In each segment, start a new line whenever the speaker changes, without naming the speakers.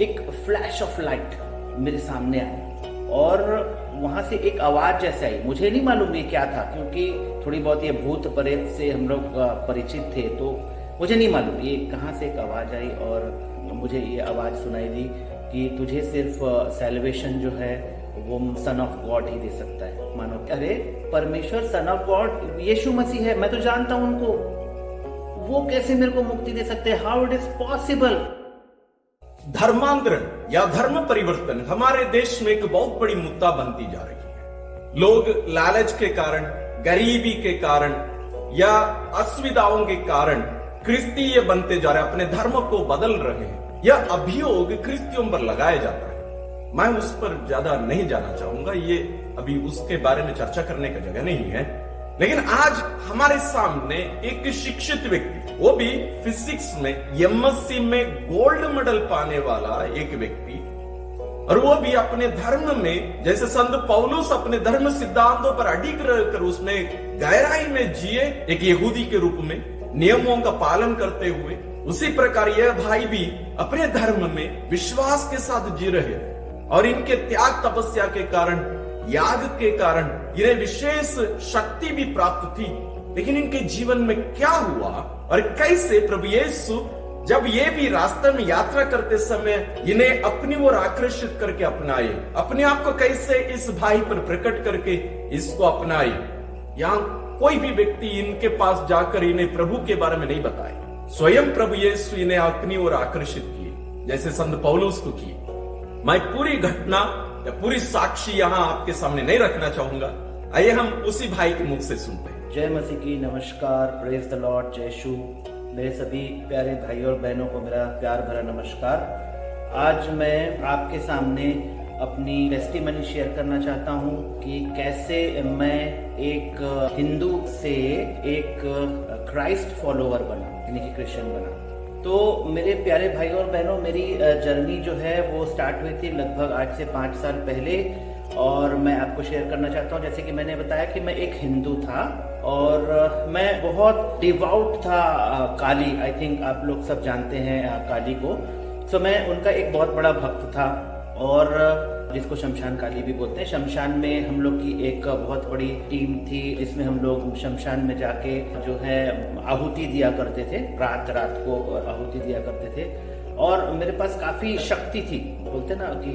एक flash of light मेरे सामने आई और वहां से एक आवाज जैसे आई। मुझे नहीं मालूम ये क्या था, क्योंकि थोड़ी बहुत ये भूत प्रेत से हम लोग परिचित थे, तो मुझे नहीं मालूम ये कहाँ से एक आवाज आई। और मुझे ये आवाज सुनाई दी कि तुझे सिर्फ सैल्वेशन जो है वो सन ऑफ गॉड ही दे सकता है। मानो अरे परमेश्वर सन ऑफ गॉड यीशु मसीह है, मैं तो जानता हूं उनको, वो कैसे मेरे को मुक्ति दे सकते हैं? How it is possible?
धर्मांतरण या धर्म परिवर्तन हमारे देश में एक बहुत बड़ी मुद्दा बनती जा रही है। लोग लालच के कारण, गरीबी के कारण या असुविधाओं के कारण क्रिस्तीय बनते जा रहे हैं, अपने धर्म को बदल रहे हैं। यह अभियोग क्रिस्तियों पर लगाया जाता है। मैं उस पर ज्यादा नहीं जाना चाहूंगा, ये अभी उसके बारे में चर्चा करने का जगह नहीं है। लेकिन आज हमारे सामने एक शिक्षित व्यक्ति, वो भी फिजिक्स में एमएससी में गोल्ड मेडल पाने वाला एक व्यक्ति, और वो भी अपने धर्म में, जैसे संत पौलुस अपने धर्म सिद्धांतों पर अडिग रहकर उसमें गहराई में जिए एक यहूदी के रूप में, नियमों का पालन करते हुए, उसी प्रकार यह भाई भी अपने धर्म में विश्वास के साथ जी रहे हैं। और इनके त्याग तपस्या के कारण, याग के कारण इन्हें विशेष शक्ति भी प्राप्त थी। लेकिन इनके जीवन में क्या हुआ और कैसे प्रभु यीशु जब ये भी रास्ते में यात्रा करते समय इन्हें अपनी ओर आकर्षित करके अपनाए, अपने आप को कैसे इस भाई पर प्रकट करके इसको अपनाए। यहाँ कोई भी व्यक्ति इनके पास जाकर इन्हें प्रभु के बारे में नहीं बताए, स्वयं प्रभु यीशु इन्हें अपनी ओर आकर्षित किए, जैसे संत पौलुस को किए। मैं पूरी घटना या पूरी साक्षी यहाँ आपके सामने नहीं रखना चाहूंगा। आइए हम उसी भाई के मुख से सुनते हैं।
जय मसीह की, नमस्कार, प्रेज द लॉर्ड, जय यीशु। मेरे सभी प्यारे भाइयों और बहनों को मेरा प्यार भरा नमस्कार। आज मैं आपके सामने अपनी टेस्टिमनी शेयर करना चाहता हूँ कि कैसे मैं एक हिंदू से एक क्राइस्ट फॉलोअर बना, यानी कि क्रिश्चियन बना। तो मेरे प्यारे भाइयों और बहनों, मेरी जर्नी जो है वो स्टार्ट हुई थी लगभग आज से 5 साल पहले, और मैं आपको शेयर करना चाहता हूँ। जैसे कि मैंने बताया कि मैं एक हिंदू था और मैं बहुत डिवाउट था काली, आई थिंक आप लोग सब जानते हैं काली को। तो मैं उनका एक बहुत बड़ा भक्त था, और जिसको शमशान काली भी बोलते हैं। शमशान में हम लोग की एक बहुत बड़ी टीम थी, जिसमें हम लोग शमशान में जाके जो है आहुति दिया करते थे, रात रात को आहुति दिया करते थे। और मेरे पास काफी शक्ति थी, बोलते ना कि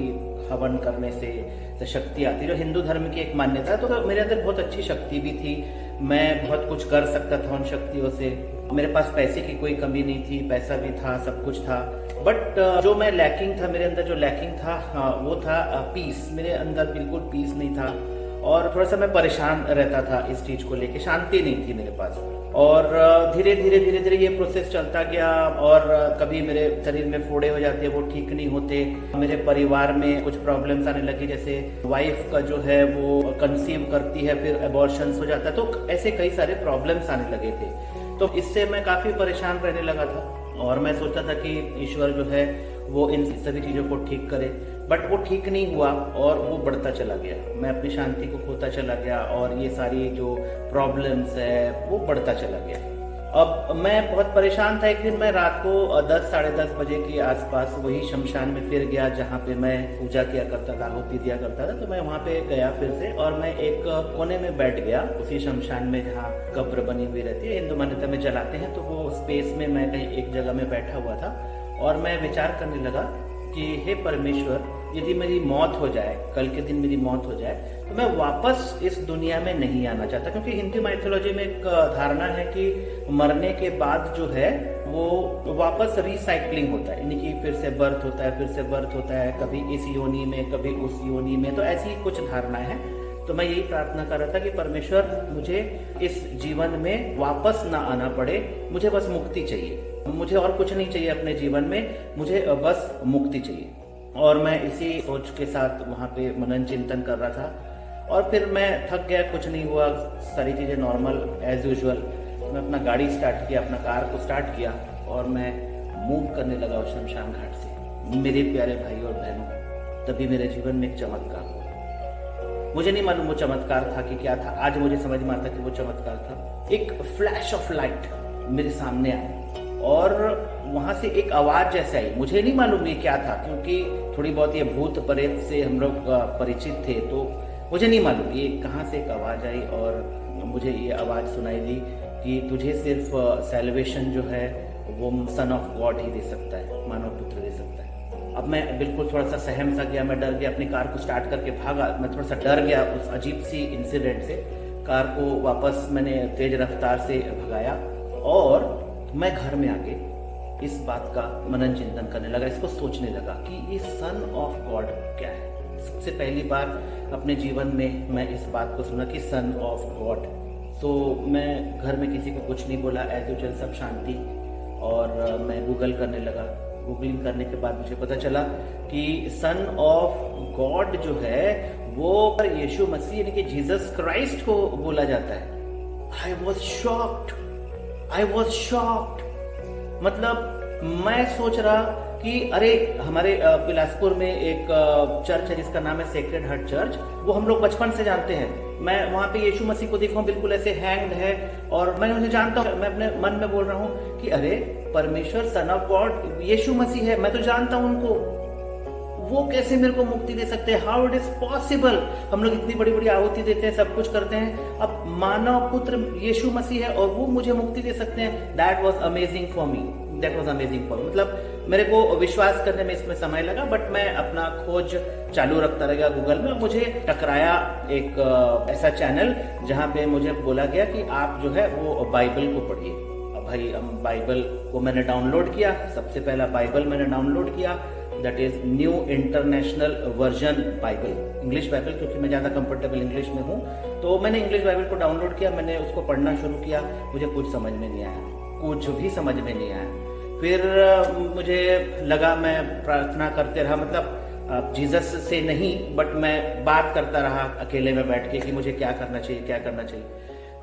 हवन करने से शक्ति आती, जो हिंदू धर्म की एक मान्यता है। तो मेरे अंदर बहुत अच्छी शक्ति भी थी, मैं बहुत कुछ कर सकता था उन शक्तियों से। मेरे पास पैसे की कोई कमी नहीं थी, पैसा भी था, सब कुछ था। बट जो मैं लैकिंग था, मेरे अंदर जो लैकिंग था वो था पीस। मेरे अंदर बिल्कुल पीस नहीं था, और थोड़ा सा मैं परेशान रहता था इस चीज को लेके, शांति नहीं थी मेरे पास। और धीरे धीरे ये प्रोसेस चलता गया, और कभी मेरे शरीर में फोड़े हो जाते, वो ठीक नहीं होते। मेरे परिवार में कुछ प्रॉब्लम्स आने लगी, जैसे वाइफ का जो है वो कंसीव करती है, फिर अबॉर्शंस हो जाता है। तो ऐसे कई सारे प्रॉब्लम्स आने लगे थे। तो इससे मैं काफी परेशान रहने लगा था, और मैं सोचता था कि ईश्वर जो है वो इन सभी चीजों को ठीक करे। बट वो ठीक नहीं हुआ, और वो बढ़ता चला गया। मैं अपनी शांति को खोता चला गया, और ये सारी जो प्रॉब्लम्स है वो बढ़ता चला गया। अब मैं बहुत परेशान था। एक दिन मैं रात को 10 साढ़े 10 बजे के आसपास वही शमशान में फिर गया, जहाँ पे मैं पूजा किया करता था, आहुति दिया करता था। तो मैं वहाँ पे गया फिर से, और मैं एक कोने में बैठ गया उसी शमशान में जहाँ कब्र बनी हुई रहती है, हिंदू मान्यता में जलाते हैं। तो वो स्पेस में मैं कहीं एक जगह में बैठा हुआ था, और मैं विचार करने लगा कि हे परमेश्वर, यदि मेरी मौत हो जाए, कल के दिन मेरी मौत हो जाए, तो मैं वापस इस दुनिया में नहीं आना चाहता। क्योंकि हिंदू माइथोलॉजी में एक धारणा है कि मरने के बाद जो है वो वापस रिसाइक्लिंग होता है, यानी कि फिर से बर्थ होता है, फिर से बर्थ होता है, कभी इस योनि में, कभी उस योनि में। तो ऐसी कुछ धारणाएं हैं। तो मैं यही प्रार्थना कर रहा था कि परमेश्वर, मुझे इस जीवन में वापस ना आना पड़े, मुझे बस मुक्ति चाहिए, मुझे और कुछ नहीं चाहिए अपने जीवन में, मुझे बस मुक्ति चाहिए। और मैं इसी सोच के साथ वहाँ पे मनन चिंतन कर रहा था, और फिर मैं थक गया, कुछ नहीं हुआ, सारी चीज़ें नॉर्मल एज यूजुअल। मैं अपना गाड़ी स्टार्ट किया, अपना कार को स्टार्ट किया, और मैं मूव करने लगा उस शमशान घाट से। मेरे प्यारे भाई और बहनों, तभी मेरे जीवन में एक चमत्कार हुआ। मुझे नहीं मालूम वो चमत्कार था कि क्या था, आज मुझे समझ में आता कि वो चमत्कार था। एक फ्लैश ऑफ लाइट मेरे सामने आया, और वहां से एक आवाज जैसे आई। मुझे नहीं मालूम ये क्या था, क्योंकि थोड़ी बहुत ये भूत प्रेत से हम लोग परिचित थे, तो मुझे नहीं मालूम ये कहाँ से एक आवाज आई। और मुझे ये आवाज सुनाई दी कि तुझे सिर्फ सैल्वेशन जो है वो सन ऑफ गॉड ही दे सकता है, मानव पुत्र दे सकता है। अब मैं बिल्कुल थोड़ा सा सहम सा गया, मैं डर गया, अपनी कार को स्टार्ट करके भागा। मैं थोड़ा सा डर गया उस अजीब सी इंसिडेंट से। कार को वापस मैंने तेज रफ्तार से भगाया और मैं घर में आके इस बात का मनन चिंतन करने लगा, इसको सोचने लगा कि ये सन ऑफ गॉड क्या है। सबसे पहली बार अपने जीवन में मैं इस बात को सुना कि सन ऑफ गॉड। तो मैं घर में किसी को कुछ नहीं बोला, एज यूजुअल सब शांति। और मैं गूगल करने लगा। गूगलिंग करने के बाद मुझे पता चला कि सन ऑफ गॉड जो है वो यीशु मसीह यानी कि जीसस क्राइस्ट को बोला जाता है। I was shocked. मतलब मैं सोच रहा कि अरे हमारे बिलासपुर में एक चर्च है जिसका नाम है सेक्रेड हार्ट चर्च, वो हम लोग बचपन से जानते हैं। मैं वहां पे यीशु मसीह को देखा हूं, बिल्कुल ऐसे हैंग्ड है, और मैं उन्हें जानता हूं। मैं अपने मन में बोल रहा हूं कि अरे परमेश्वर सन ऑफ गॉड यीशु मसीह है, मैं तो जानता हूं उनको, वो कैसे मेरे को मुक्ति दे सकते हैं? How it is possible? हम लोग इतनी बड़ी बड़ी आहुति देते हैं, सब कुछ करते हैं, अब मानव पुत्र यीशु मसीह है और वो मुझे मुक्ति दे सकते हैं। That was amazing for me. मतलब मेरे को विश्वास करने में इसमें समय लगा, बट मैं अपना खोज चालू रखता रहेगा गूगल में। मुझे टकराया एक ऐसा चैनल जहां पे मुझे बोला गया कि आप जो है वो बाइबल को पढ़िए। अब भाई बाइबल को मैंने डाउनलोड किया। सबसे पहला बाइबल मैंने डाउनलोड किया, that is new international version Bible, English Bible, क्योंकि मैं ज्यादा कंफर्टेबल इंग्लिश में हूँ। तो मैंने इंग्लिश बाइबल को डाउनलोड किया, मैंने उसको पढ़ना शुरू किया। मुझे कुछ समझ में नहीं आया, कुछ भी समझ में नहीं आया। फिर मुझे लगा, मैं प्रार्थना करते रहा, मतलब जीसस से नहीं, बट मैं बात करता रहा अकेले में बैठ के कि मुझे क्या करना चाहिए, क्या करना चाहिए।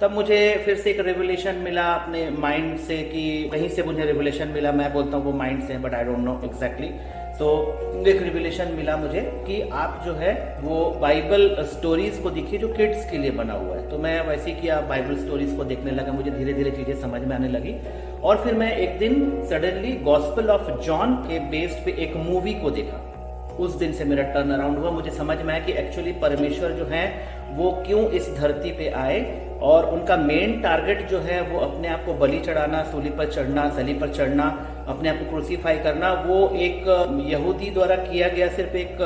तब मुझे फिर से एक रेवलेशन मिला अपने माइंड से, कि कहीं से मुझे रेवलेशन मिला, मैं बोलता हूँ वो माइंड से, but I don't know exactly. तो एक रिविलेशन मिला मुझे कि आप जो है वो बाइबल स्टोरीज को देखिए जो किड्स के लिए बना हुआ है। तो मैं वैसे ही किया, बाइबल स्टोरीज को देखने लगा, मुझे धीरे धीरे चीजें समझ में आने लगी। और फिर मैं एक दिन सडनली गॉस्पेल ऑफ जॉन के बेस्ड पे एक मूवी को देखा। उस दिन से मेरा टर्न अराउंड हुआ। मुझे समझ में आया कि एक्चुअली परमेश्वर जो है वो क्यों इस धरती पे आए, और उनका मेन टारगेट जो है वो अपने आप को बलि चढ़ाना, सूली पर चढ़ना, सली पर चढ़ना, अपने आप को क्रूसीफाई करना, वो एक यहूदी द्वारा किया गया सिर्फ एक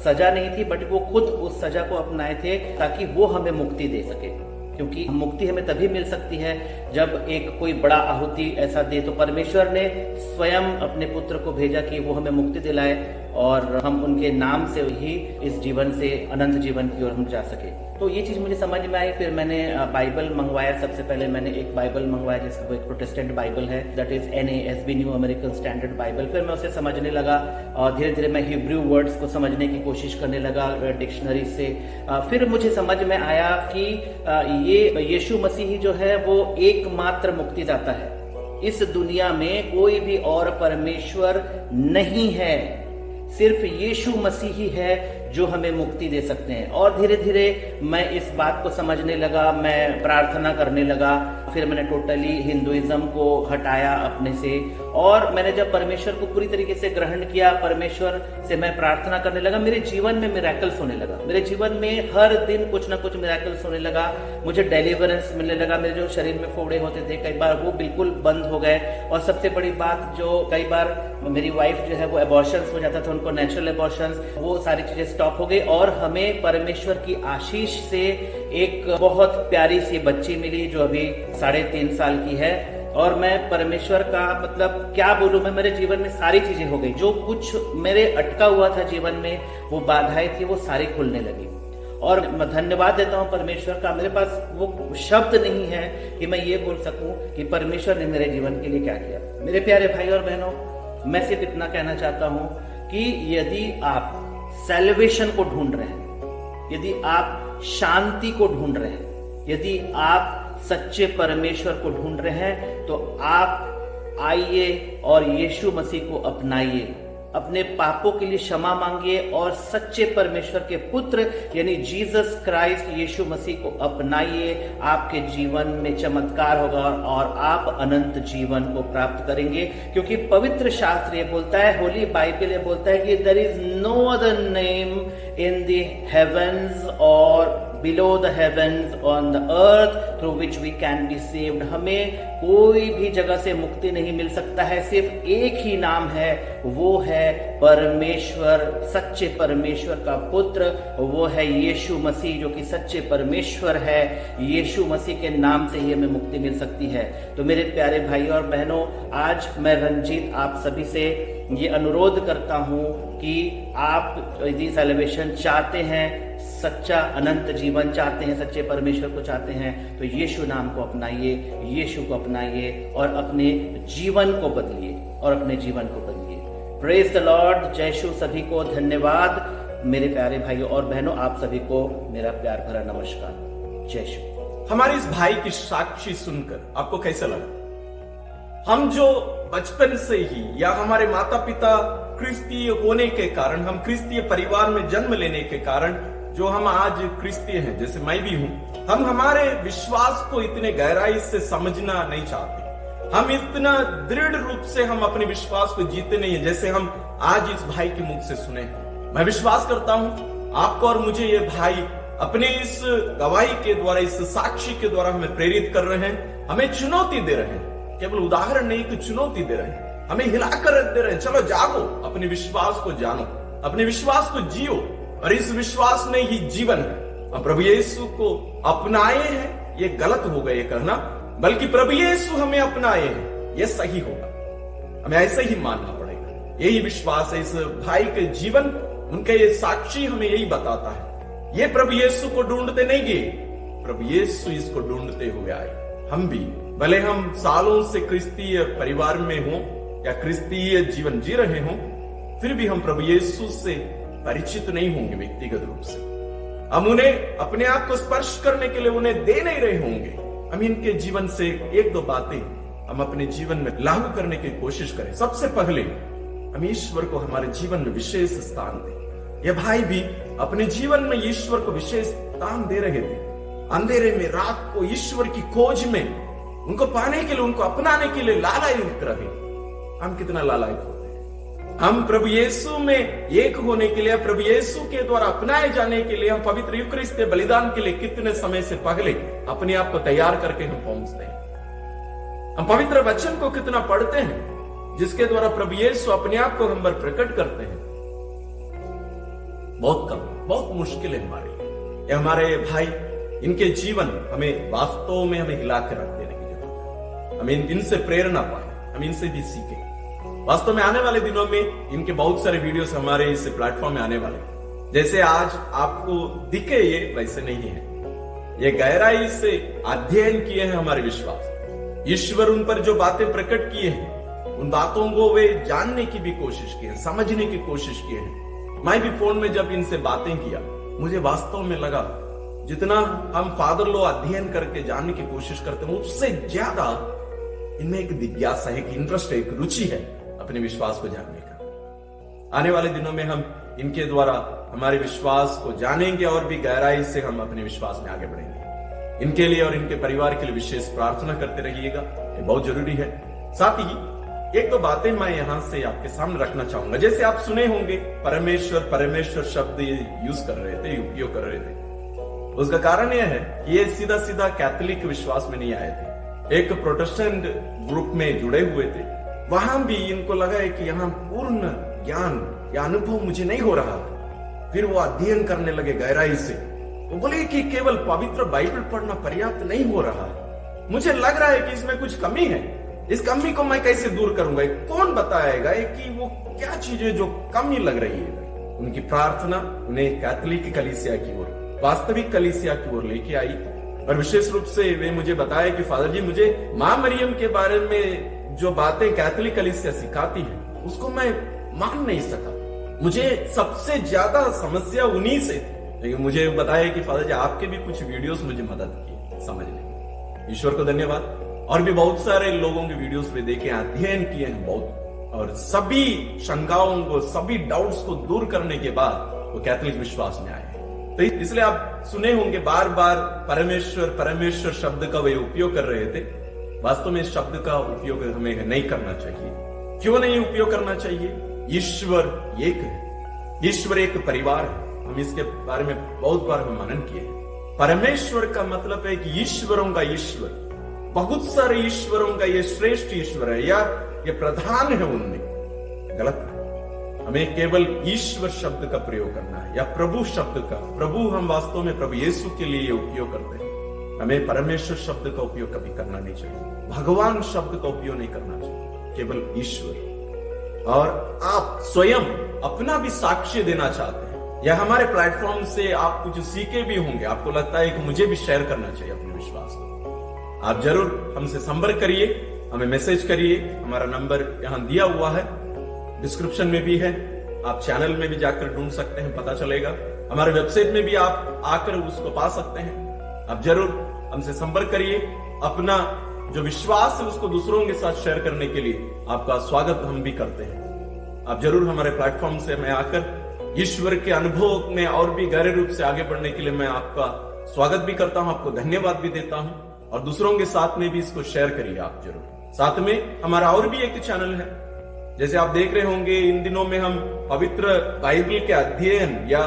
सजा नहीं थी, बट वो खुद उस सजा को अपनाए थे ताकि वो हमें मुक्ति दे सके। क्योंकि मुक्ति हमें तभी मिल सकती है जब एक कोई बड़ा आहुति ऐसा दे। तो परमेश्वर ने स्वयं अपने पुत्र को भेजा कि वो हमें मुक्ति दिलाए और हम उनके नाम से ही इस जीवन से अनंत जीवन की ओर हम जा सके। तो ये चीज मुझे समझ में आई। फिर मैंने बाइबल मंगवाया। सबसे पहले मैंने एक बाइबल मंगवाया जिसका एक प्रोटेस्टेंट बाइबल है, that is NASB new American standard Bible. फिर मैं उसे समझने लगा और धीरे धीरे मैं हिब्रू वर्ड्स को समझने की कोशिश करने लगा डिक्शनरी से। फिर मुझे समझ में आया कि ये यीशु मसीह जो है वो एकमात्र मुक्तिदाता है। इस दुनिया में कोई भी और परमेश्वर नहीं है, सिर्फ यीशु मसीह ही है जो हमें मुक्ति दे सकते हैं। और धीरे धीरे मैं इस बात को समझने लगा, मैं प्रार्थना करने लगा। फिर मैंने टोटली हिंदुइज्म को हटाया अपने से, और मैंने जब परमेश्वर को पूरी तरीके से ग्रहण किया, परमेश्वर से मैं प्रार्थना करने लगा, मेरे जीवन में मिरेकल्स होने लगा। मेरे जीवन में हर दिन कुछ ना कुछ मिरेकल्स होने लगा। मुझे डिलीवरेंस मिलने लगा। मेरे जो शरीर में फोड़े होते थे कई बार वो बिल्कुल बंद हो गए। और सबसे बड़ी बात, जो कई बार मेरी वाइफ जो है वो एबॉर्शंस हो जाता था, उनको नेचुरल एबॉर्शंस, वो सारी चीजें स्टॉप हो गई। और हमें परमेश्वर की आशीष से एक बहुत प्यारी सी बच्ची मिली जो अभी 3.5 साल की है। और मैं परमेश्वर का मतलब क्या बोलूं, मैं मेरे जीवन में सारी चीजें हो गई। जो कुछ मेरे अटका हुआ था जीवन में, वो बाधाएं थी, वो सारी खुलने लगी। और मैं धन्यवाद देता हूं परमेश्वर का। मेरे पास वो शब्द नहीं है कि मैं ये बोल सकूं कि परमेश्वर ने मेरे जीवन के लिए क्या किया। मेरे प्यारे भाई और बहनों, मैं सिर्फ इतना कहना चाहता हूं कि यदि आप सैल्वेशन को ढूंढ रहे हैं, यदि आप शांति को ढूंढ रहे हैं, यदि आप सच्चे परमेश्वर को ढूंढ रहे हैं, तो आप आइए और यीशु मसीह को अपनाइए। अपने पापों के लिए क्षमा मांगिए और सच्चे परमेश्वर के पुत्र यानी जीसस क्राइस्ट यीशु मसीह को अपनाइए। आपके जीवन में चमत्कार होगा और आप अनंत जीवन को प्राप्त करेंगे, क्योंकि पवित्र शास्त्र ये बोलता है, होली बाइबल ये बोलता है कि there is no other name in the heavens और below the heavens on the earth through which we can be saved। हमें कोई भी जगह से मुक्ति नहीं मिल सकता है, सिर्फ एक ही नाम है, वो है परमेश्वर, सच्चे परमेश्वर का पुत्र, वो है यीशु मसीह जो कि सच्चे परमेश्वर है। यीशु मसीह के नाम से ही हमें मुक्ति मिल सकती है। तो मेरे प्यारे भाई और बहनों, आज मैं रंजीत आप सभी से ये अनुरोध करता हूं कि आप यदि सैल्वेशन चाहते हैं, सच्चा अनंत जीवन चाहते हैं, सच्चे परमेश्वर को चाहते हैं, तो यीशु नाम को अपनाइए, यीशु को अपनाइए और अपने जीवन को बदलिए और अपने जीवन को बदलिए। Praise the Lord. जय यीशु। सभी को धन्यवाद। मेरे प्यारे भाइयों और बहनों, आप सभी को मेरा प्यार भरा नमस्कार। जय यीशु।
हमारे इस भाई की साक्षी सुनकर आपको कैसा लगा? हम जो बचपन से ही या हमारे माता पिता क्रिस्तीय होने के कारण, हम क्रिस्तीय परिवार में जन्म लेने के कारण जो हम आज क्रिस्तीय हैं, जैसे मैं भी हूं, हम हमारे विश्वास को इतने गहराई से समझना नहीं चाहते। हम इतना दृढ़ रूप से हम अपने विश्वास को जीते नहीं है जैसे हम आज इस भाई के मुख से सुने। मैं विश्वास करता हूं आपको और मुझे ये भाई अपने इस गवाही के द्वारा, इस साक्षी के द्वारा हमें प्रेरित कर रहे हैं, हमें चुनौती दे रहे हैं। केवल उदाहरण नहीं कि चुनौती दे रहे हैं, हमें हिलाकर रख दे रहे हैं। चलो जागो, अपने विश्वास को जानो, अपने विश्वास को जियो, और इस विश्वास में ही जीवन है। अब प्रभु यीशु को अपनाए हैं, ये गलत होगा ये कहना, बल्कि प्रभु यीशु हमें अपनाए हैं, ये सही होगा। हमें ऐसे ही मानना पड़ेगा। यही विश्वास है इस भाई के जीवन, उनका ये साक्षी हमें यही बताता है। ये प्रभु यीशु को ढूंढते नहीं गए, प्रभु यीशु इसको ढूंढते हुए आए। हम भी भले हम सालों से क्रिस्तीय परिवार में हों या क्रिस्तीय जीवन जी रहे हों, फिर भी हम प्रभु यीशु से परिचित नहीं होंगे व्यक्तिगत रूप से। हम उन्हें अपने आप को स्पर्श करने के लिए उन्हें दे नहीं रहे होंगे। हम इनके जीवन से एक दो बातें हम अपने जीवन में लागू करने की कोशिश करें। सबसे पहले हम ईश्वर को हमारे जीवन में विशेष स्थान दें। यह भाई भी अपने जीवन में ईश्वर को विशेष स्थान दे रहे थे। अंधेरे में रात को ईश्वर की खोज में उनको पाने के लिए, उनको अपनाने के लिए लालायित रहे। हम कितना लालायित होते हैं। हम प्रभु यीशु में एक होने के लिए, प्रभु यीशु के द्वारा अपनाए जाने के लिए, हम पवित्र यूकरिस्तीय बलिदान के लिए कितने समय से पहले अपने आप को तैयार करके हम पहुंचते हैं। हम पवित्र वचन को कितना पढ़ते हैं जिसके द्वारा प्रभु यीशु अपने आप को हम पर प्रकट करते हैं। बहुत कम, बहुत मुश्किल है हमारे लिए। हमारे भाई, इनके जीवन हमें वास्तव में हमें हिलाकर रख देने की जरूरत है। हमें इनसे प्रेरणा पाए, हम इनसे भी सीखें। वास्तव में आने वाले दिनों में इनके बहुत सारे वीडियोस हमारे इस प्लेटफॉर्म में आने वाले। जैसे आज आपको दिखे ये वैसे नहीं है, ये गहराई से अध्ययन किए हैं हमारे विश्वास। ईश्वर उन पर जो बातें प्रकट किए हैं, उन बातों को वे जानने की भी कोशिश की है, समझने की कोशिश की है। मैं भी फोन में जब इनसे बातें किया, मुझे वास्तव में लगा जितना हम फादर लो अध्ययन करके जानने की कोशिश करते हैं, उससे ज्यादा इनमें एक जिज्ञासा है, एक इंटरेस्ट है, एक रुचि है अपने विश्वास को जानने का। आने वाले दिनों में हम इनके द्वारा हमारे विश्वास को जानेंगे और भी गहराई से हम अपने विश्वास में आगे बढ़ेंगे। इनके लिए और इनके परिवार के लिए विशेष प्रार्थना करते रहिएगा, ये बहुत जरूरी है। साथ ही एक दो बातें मैं यहां से आपके सामने रखना चाहूंगा। जैसे आप सुने होंगे परमेश्वर परमेश्वर शब्द ये यूज कर रहे थे, उपयोग कर रहे थे। उसका कारण यह है कि ये सीधा सीधा कैथोलिक विश्वास में नहीं आए थे, एक प्रोटेस्टेंट ग्रुप में जुड़े हुए थे। वहां भी इनको लगा है कि यहाँ पूर्ण ज्ञान या अनुभव मुझे नहीं हो रहा। फिर वो अध्ययन करने लगे गहराई से। वो बोले कि केवल पवित्र बाइबल पढ़ना पर्याप्त नहीं हो रहा है, मुझे लग रहा है कि इसमें कुछ कमी है। इस कमी को मैं कैसे दूर करूंगा? कौन बताएगा कि वो क्या चीजें जो कमी लग रही है? उनकी प्रार्थना उन्हें कैथोलिक कलीसिया की ओर, वास्तविक कलीसिया की ओर लेके आई। और विशेष रूप से वे मुझे बताया कि फादर जी, मुझे मां मरियम के बारे में जो बातें कैथोलिक कलीसिया सिखाती है उसको मैं मान नहीं सका। मुझे सबसे ज्यादा समस्या उन्हीं से थी। लेकिन मुझे बताया कि फादर जी, आपके भी कुछ वीडियोस मुझे मदद की समझने। ईश्वर को धन्यवाद। और भी बहुत सारे लोगों के वीडियोस पे देखे, अध्ययन किए हैं बहुत। और सभी शंकाओं को, सभी डाउट्स को दूर करने के बाद वो कैथोलिक विश्वास में आए। तो इसलिए आप सुने होंगे बार बार परमेश्वर परमेश्वर शब्द का वे उपयोग कर रहे थे। वास्तव में इस शब्द का उपयोग हमें नहीं करना चाहिए। क्यों नहीं उपयोग करना चाहिए? ईश्वर एक है, ईश्वर एक परिवार है। हम इसके बारे में बहुत बार हम मनन किए। परमेश्वर का मतलब है कि ईश्वरों का ईश्वर, बहुत सारे ईश्वरों का ये श्रेष्ठ ईश्वर है या ये प्रधान है उनमें। गलत है। हमें केवल ईश्वर शब्द का प्रयोग करना है या प्रभु शब्द का। प्रभु हम वास्तव में प्रभु यीशु के लिए उपयोग करते हैं। हमें परमेश्वर शब्द का उपयोग कभी करना नहीं चाहिए। भगवान शब्द का उपयोग नहीं करना चाहिए, केवल ईश्वर। और आप स्वयं अपना भी साक्ष्य देना चाहते हैं या हमारे प्लेटफॉर्म से आप कुछ सीखे भी होंगे, आपको लगता है कि मुझे भी शेयर करना चाहिए अपने विश्वास को, आप जरूर हमसे संपर्क करिए, हमें मैसेज करिए। हमारा नंबर यहां दिया हुआ है, डिस्क्रिप्शन में भी है। आप चैनल में भी जाकर ढूंढ सकते हैं, पता चलेगा। हमारे वेबसाइट में भी आप आकर उसको पा सकते हैं। आप जरूर हमसे संपर्क करिए। अपना जो विश्वास है उसको दूसरों के साथ शेयर करने के लिए आपका स्वागत हम भी करते हैं। आप जरूर हमारे प्लेटफॉर्म से मैं आकर ईश्वर के अनुभव में और भी गहरे रूप से आगे बढ़ने के लिए मैं आपका स्वागत भी करता हूं, आपको धन्यवाद भी देता हूं। और दूसरों के साथ में भी इसको शेयर करिए आप जरूर। साथ में हमारा और भी एक चैनल है, जैसे आप देख रहे होंगे इन दिनों में हम पवित्र बाइबल के अध्ययन या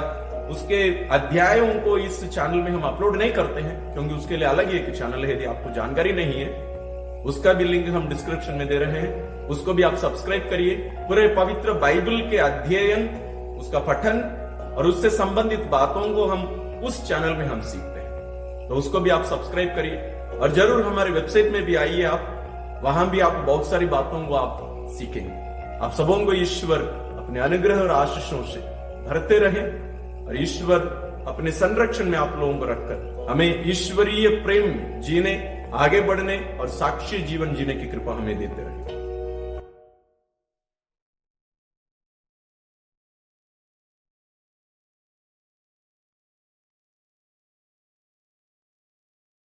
उसके अध्यायों को इस चैनल में हम अपलोड नहीं करते हैं, क्योंकि उसके लिए अलग ही एक चैनल है। यदि आपको जानकारी नहीं है, उसका भी लिंक हम डिस्क्रिप्शन में दे रहे हैं, उसको भी आप सब्सक्राइब करिए। पूरे पवित्र बाइबल के अध्ययन, उसका पठन और उससे संबंधित बातों को हम उस चैनल में हम सीखते हैं, तो उसको भी आप सब्सक्राइब करिए। और जरूर हमारे वेबसाइट में भी आइए, आप वहां भी आप बहुत सारी बातों को आप सीखेंगे। आप सबों को ईश्वर अपने अनुग्रह और आशीषों से भरते रहे और ईश्वर अपने संरक्षण में आप लोगों को रखकर हमें ईश्वरीय प्रेम जीने, आगे बढ़ने और साक्षी जीवन जीने की कृपा हमें देते रहे।